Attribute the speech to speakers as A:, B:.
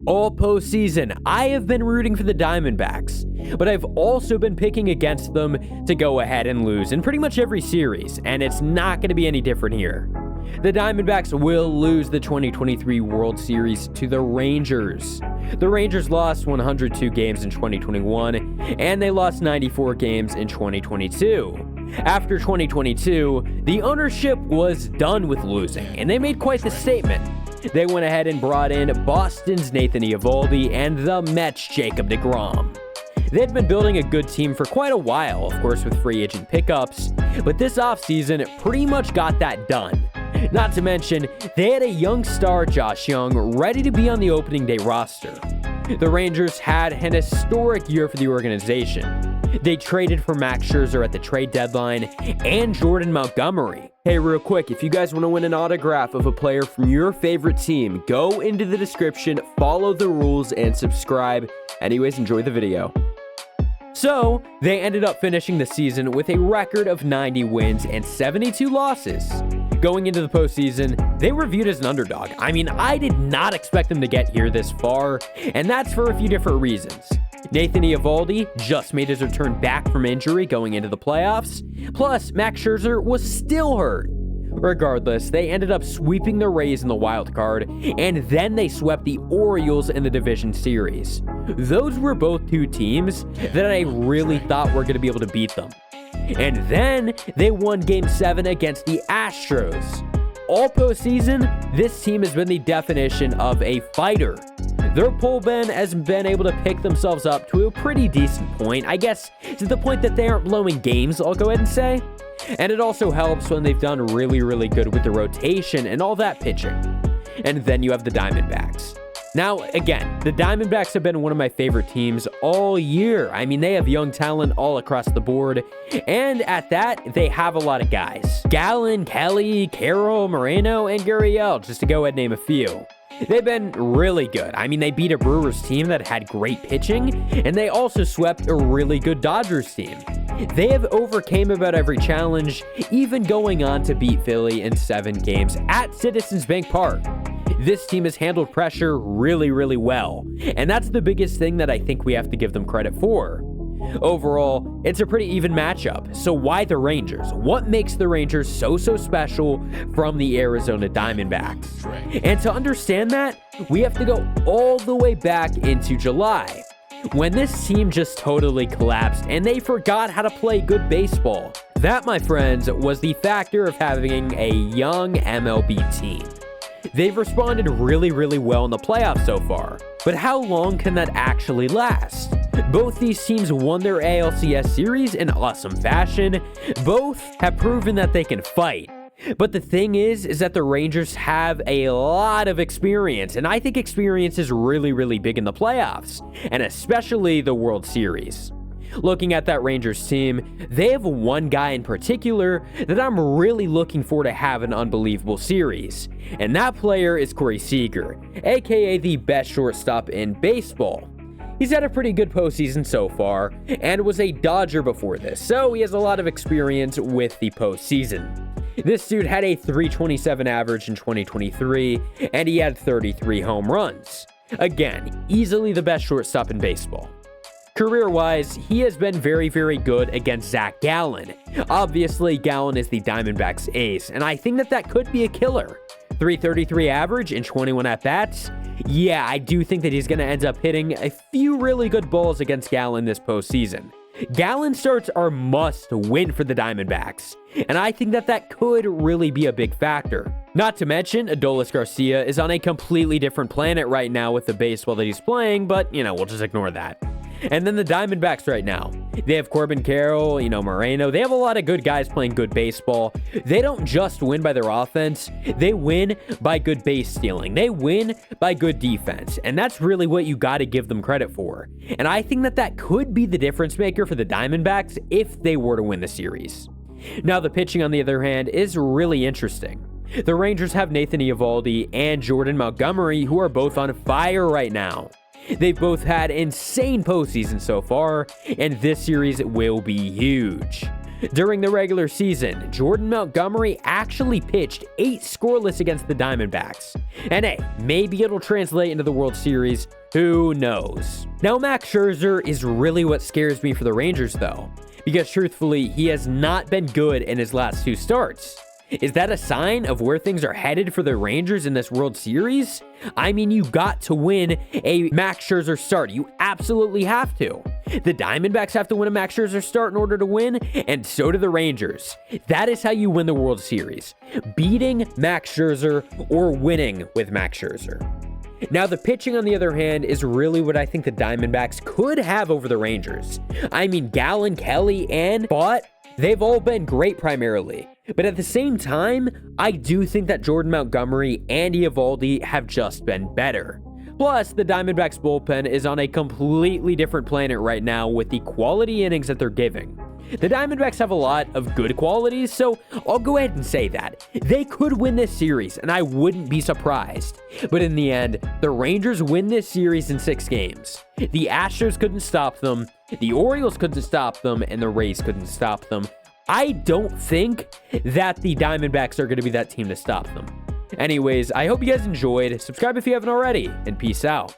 A: All postseason, I have been rooting for the Diamondbacks, but I've also been picking against them to go ahead and lose in pretty much every series, and it's not going to be any different here. The Diamondbacks will lose the 2023 World Series to the Rangers. The Rangers lost 102 games in 2021, and they lost 94 games in 2022. After 2022, the ownership was done with losing, and they made quite the statement. They went ahead and brought in Boston's Nathan Eovaldi and the Mets' Jacob deGrom. They'd been building a good team for quite a while, of course with free agent pickups, but this offseason pretty much got that done. Not to mention, they had a young star, Josh Young, ready to be on the opening day roster. The Rangers had an historic year for the organization. They traded for Max Scherzer at the trade deadline and Jordan Montgomery. Hey, real quick, if you guys want to win an autograph of a player from your favorite team, go into the description, follow the rules, and subscribe. Anyways, enjoy the video. So, they ended up finishing the season with a record of 90 wins and 72 losses. Going into the postseason, they were viewed as an underdog. I mean, I did not expect them to get here this far, and that's for a few different reasons. Nathan Eovaldi just made his return back from injury going into the playoffs, plus Max Scherzer was still hurt. Regardless, they ended up sweeping the Rays in the wild card, and then they swept the Orioles in the division series. Those were both two teams that I really thought were going to be able to beat them. And then they won Game 7 against the Astros. All postseason, this team has been the definition of a fighter. Their bullpen has been able to pick themselves up to a pretty decent point, I guess to the point that they aren't blowing games, I'll go ahead and say. And it also helps when they've done really good with the rotation and all that pitching. And then you have the Diamondbacks. Now, again, the Diamondbacks have been one of my favorite teams all year. I mean, they have young talent all across the board, and at that, they have a lot of guys. Gallen, Kelly, Carroll, Moreno, and Gurriel, just to go ahead and name a few. They've been really good. I mean, they beat a Brewers team that had great pitching, and they also swept a really good Dodgers team. They have overcame about every challenge, even going on to beat Philly in 7 games at Citizens Bank Park. This team has handled pressure really well, and that's the biggest thing that I think we have to give them credit for. Overall, it's a pretty even matchup, so why the Rangers? What makes the Rangers so special from the Arizona Diamondbacks? And to understand that, we have to go all the way back into July, when this team just totally collapsed and they forgot how to play good baseball. That, my friends, was the factor of having a young MLB team. They've responded really well in the playoffs so far, but how long can that actually last? Both these teams won their ALCS series in awesome fashion. Both have proven that they can fight. But the thing is that the Rangers have a lot of experience, and I think experience is really big in the playoffs, and especially the World Series. Looking at that Rangers team, they have one guy in particular that I'm really looking for to have an unbelievable series, and that player is Corey Seager, aka the best shortstop in baseball. He's had a pretty good postseason so far, and was a Dodger before this, so he has a lot of experience with the postseason. This dude had a .327 average in 2023, and he had 33 home runs. Again, easily the best shortstop in baseball. Career-wise, he has been very good against Zach Gallen. Obviously, Gallen is the Diamondbacks ace, and I think that could be a killer. .333 average in 21 at-bats? Yeah, I do think that he's going to end up hitting a few really good balls against Gallen this postseason. Gallen starts are must win for the Diamondbacks, and I think that could really be a big factor. Not to mention, Adolis Garcia is on a completely different planet right now with the baseball that he's playing, but, we'll just ignore that. And then the Diamondbacks right now. They have Corbin Carroll, Moreno. They have a lot of good guys playing good baseball. They don't just win by their offense. They win by good base stealing. They win by good defense. And that's really what you got to give them credit for. And I think that could be the difference maker for the Diamondbacks if they were to win the series. Now, the pitching, on the other hand, is really interesting. The Rangers have Nathan Eovaldi and Jordan Montgomery, who are both on fire right now. They've both had insane postseasons so far, and this series will be huge. During the regular season, Jordan Montgomery actually pitched 8 scoreless against the Diamondbacks. And hey, maybe it'll translate into the World Series, who knows? Now, Max Scherzer is really what scares me for the Rangers though, because truthfully, he has not been good in his last 2 starts. Is that a sign of where things are headed for the Rangers in this World Series? I mean, you got to win a Max Scherzer start. You absolutely have to. The Diamondbacks have to win a Max Scherzer start in order to win, and so do the Rangers. That is how you win the World Series. Beating Max Scherzer or winning with Max Scherzer. Now, the pitching, on the other hand, is really what I think the Diamondbacks could have over the Rangers. I mean, Gallen, Kelly, and Bott, they've all been great primarily. But at the same time, I do think that Jordan Montgomery and Eovaldi have just been better. Plus, the Diamondbacks bullpen is on a completely different planet right now with the quality innings that they're giving. The Diamondbacks have a lot of good qualities, so I'll go ahead and say that. They could win this series, and I wouldn't be surprised. But in the end, the Rangers win this series in 6 games. The Astros couldn't stop them, the Orioles couldn't stop them, and the Rays couldn't stop them. I don't think that the Diamondbacks are going to be that team to stop them. Anyways, I hope you guys enjoyed. Subscribe if you haven't already, and peace out.